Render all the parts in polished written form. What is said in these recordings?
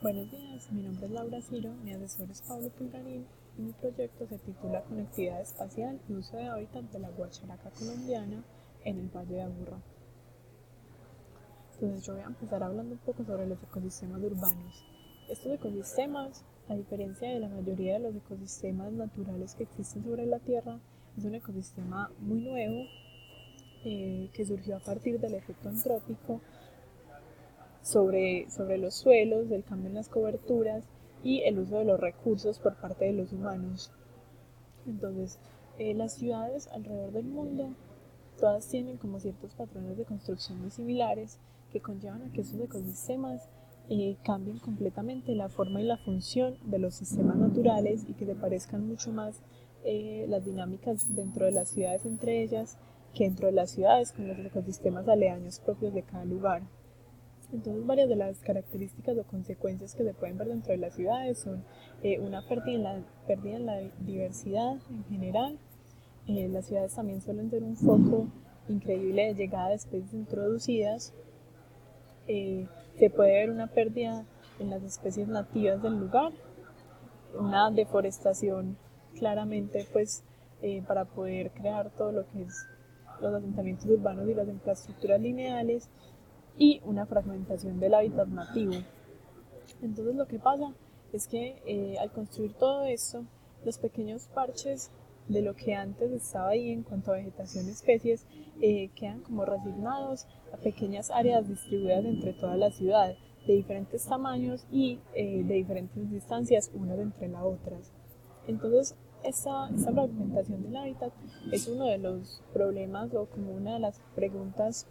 Buenos días, mi nombre es Laura Ciro, mi asesor es Pablo Pulgarín y mi proyecto se titula Conectividad espacial y uso de hábitat de la Guacharaca colombiana en el Valle de Aburrá. Entonces yo voy a empezar hablando un poco sobre los ecosistemas urbanos. Estos ecosistemas, a diferencia de la mayoría de los ecosistemas naturales que existen sobre la Tierra, es un ecosistema muy nuevo que surgió a partir del efecto antrópico sobre los suelos, del cambio en las coberturas y el uso de los recursos por parte de los humanos. Entonces, las ciudades alrededor del mundo, todas tienen como ciertos patrones de construcción muy similares que conllevan a que esos ecosistemas cambien completamente la forma y la función de los sistemas naturales y que se parezcan mucho más las dinámicas dentro de las ciudades entre ellas que dentro de las ciudades con los ecosistemas aledaños propios de cada lugar. Entonces, varias de las características o consecuencias que se pueden ver dentro de las ciudades son una pérdida en la diversidad en general. Las ciudades también suelen ser un foco increíble de llegada de especies introducidas. Se puede ver una pérdida en las especies nativas del lugar, una deforestación claramente pues para poder crear todo lo que es los asentamientos urbanos y las infraestructuras lineales y una fragmentación del hábitat nativo. Entonces lo que pasa es que al construir todo esto, los pequeños parches de lo que antes estaba ahí en cuanto a vegetación y especies quedan como resignados a pequeñas áreas distribuidas entre toda la ciudad, de diferentes tamaños y de diferentes distancias unas entre las otras. Entonces, esta fragmentación del hábitat es uno de los problemas o como una de las preguntas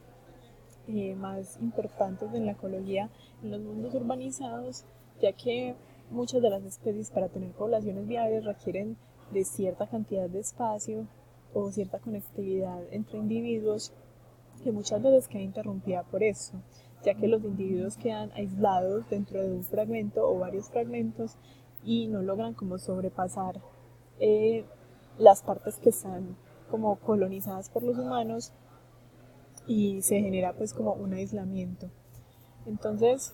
más importantes en la ecología en los mundos urbanizados, ya que muchas de las especies para tener poblaciones viables requieren de cierta cantidad de espacio o cierta conectividad entre individuos que muchas veces queda interrumpida por eso, ya que los individuos quedan aislados dentro de un fragmento o varios fragmentos y no logran como sobrepasar eh, las partes que están como colonizadas por los humanos y se genera pues como un aislamiento. Entonces,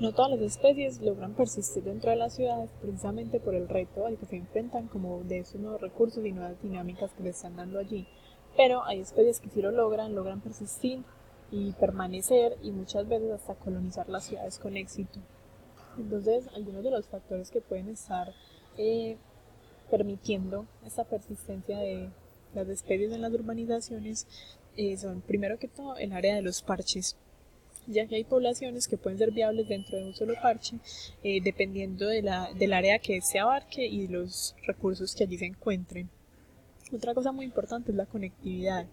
no todas las especies logran persistir dentro de las ciudades precisamente por el reto al que se enfrentan como de esos nuevos recursos y nuevas dinámicas que le están dando allí. Pero hay especies que sí lo logran persistir y permanecer y muchas veces hasta colonizar las ciudades con éxito. Entonces, algunos de los factores que pueden estar permitiendo esta persistencia de las especies en las urbanizaciones son, primero que todo, el área de los parches, ya que hay poblaciones que pueden ser viables dentro de un solo parche, dependiendo del área que se abarque y de los recursos que allí se encuentren. Otra cosa muy importante es la conectividad,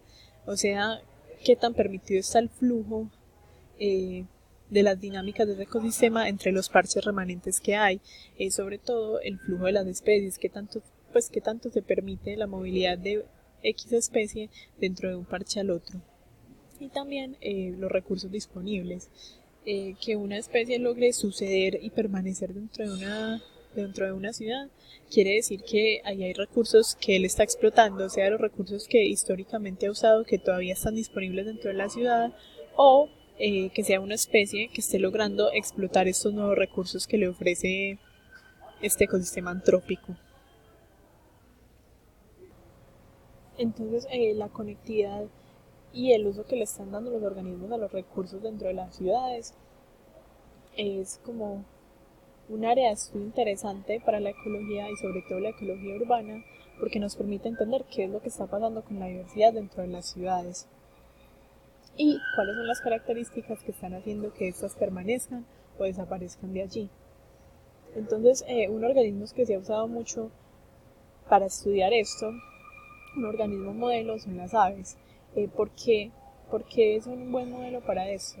o sea, qué tan permitido está el flujo eh, de las dinámicas de ese ecosistema entre los parches remanentes que hay, sobre todo el flujo de las especies, qué tanto se permite la movilidad de X especie dentro de un parche al otro. Y también los recursos disponibles, que una especie logre suceder y permanecer dentro de una ciudad, quiere decir que ahí hay recursos que él está explotando, o sea, los recursos que históricamente ha usado que todavía están disponibles dentro de la ciudad, o que sea una especie que esté logrando explotar estos nuevos recursos que le ofrece este ecosistema antrópico. Entonces, la conectividad y el uso que le están dando los organismos a los recursos dentro de las ciudades es como un área de estudio interesante para la ecología y sobre todo la ecología urbana porque nos permite entender qué es lo que está pasando con la diversidad dentro de las ciudades y cuáles son las características que están haciendo que éstas permanezcan o desaparezcan de allí. Entonces, un organismo que se ha usado mucho para estudiar esto, un organismo modelo, son las aves. ¿Por qué? Porque es un buen modelo para esto.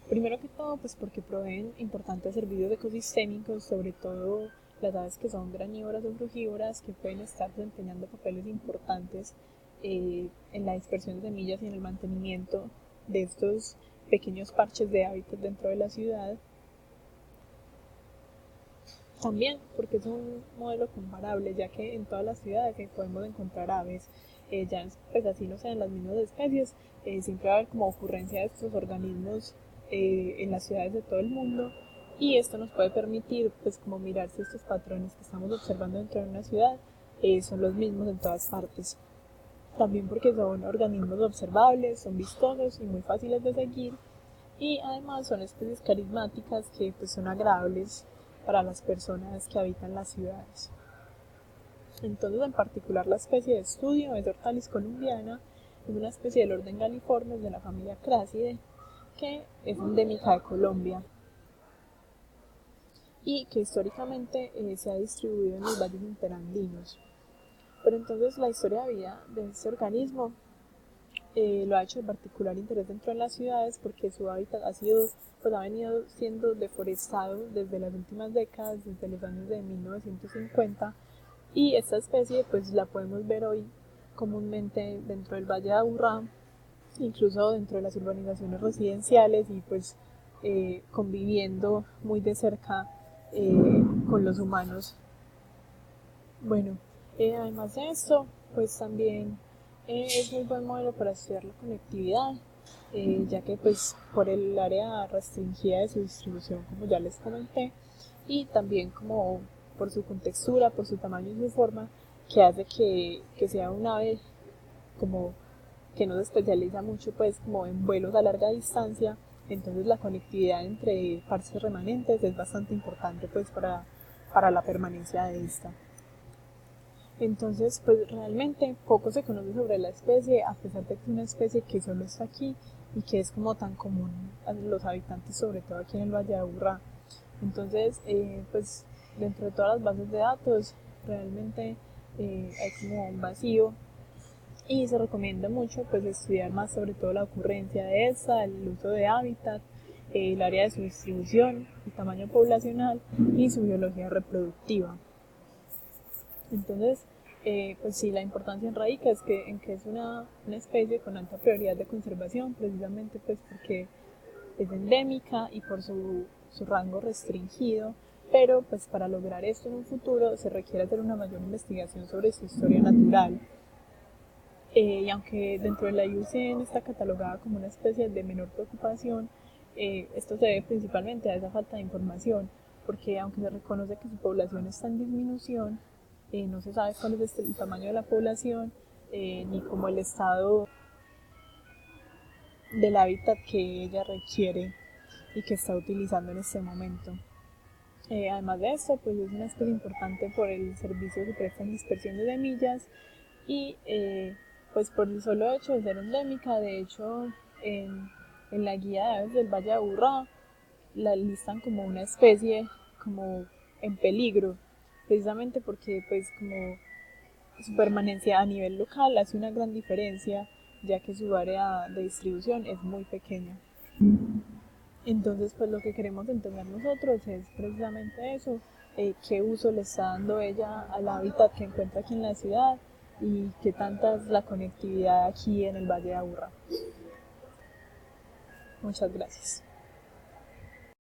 Primero que todo, pues porque proveen importantes servicios ecosistémicos, sobre todo las aves que son granívoras o frugívoras, que pueden estar desempeñando papeles importantes en la dispersión de semillas y en el mantenimiento de estos pequeños parches de hábitat dentro de la ciudad. También porque es un modelo comparable, ya que en todas las ciudades podemos encontrar aves, ya pues así no sean las mismas especies, siempre va a haber como ocurrencia de estos organismos en las ciudades de todo el mundo, y esto nos puede permitir pues como mirar si estos patrones que estamos observando dentro de una ciudad son los mismos en todas partes. También porque son organismos observables, son vistosos y muy fáciles de seguir, y además son especies carismáticas que pues son agradables para las personas que habitan las ciudades. Entonces, en particular, la especie de estudio es Hortalis columbiana, es una especie del orden Galliformes de la familia Crassidae, que es endémica de Colombia y que históricamente se ha distribuido en los valles interandinos. Pero entonces la historia de vida de este organismo lo ha hecho de particular interés dentro de las ciudades porque su hábitat ha venido siendo deforestado desde las últimas décadas, desde los años de 1950, y esta especie pues la podemos ver hoy comúnmente dentro del Valle de Aburrá, incluso dentro de las urbanizaciones residenciales y pues conviviendo muy de cerca con los humanos. Bueno, además de esto, pues también es muy buen modelo para estudiar la conectividad, ya que pues por el área restringida de su distribución, como ya les comenté, y también como por su contextura, por su tamaño y su forma, que hace que sea un ave como que no se especializa mucho pues como en vuelos a larga distancia, entonces la conectividad entre parches remanentes es bastante importante pues para la permanencia de esta. Entonces, pues realmente poco se conoce sobre la especie, a pesar de que es una especie que solo está aquí y que es como tan común a los habitantes, sobre todo aquí en el Valle de Aburrá. Entonces, pues dentro de todas las bases de datos, realmente hay como un vacío y se recomienda mucho pues estudiar más sobre todo la ocurrencia de esta, el uso de hábitat, el área de su distribución, el tamaño poblacional y su biología reproductiva. Entonces, pues sí, la importancia radica en que es una especie con alta prioridad de conservación, precisamente pues porque es endémica y por su rango restringido, pero pues para lograr esto en un futuro se requiere hacer una mayor investigación sobre su historia natural. Y aunque dentro de la IUCN está catalogada como una especie de menor preocupación, esto se debe principalmente a esa falta de información, porque aunque se reconoce que su población está en disminución, no se sabe cuál es el tamaño de la población, ni como el estado del hábitat que ella requiere y que está utilizando en este momento. Además de esto, pues es una especie importante por el servicio que presta en dispersión de semillas y pues por el solo hecho de ser endémica. De hecho, en la guía de aves del Valle de Aburrá la listan como una especie como en peligro, precisamente porque pues como su permanencia a nivel local hace una gran diferencia, ya que su área de distribución es muy pequeña. Entonces, pues lo que queremos entender nosotros es precisamente eso, qué uso le está dando ella al hábitat que encuentra aquí en la ciudad y qué tanta es la conectividad aquí en el Valle de Aburrá. Muchas gracias.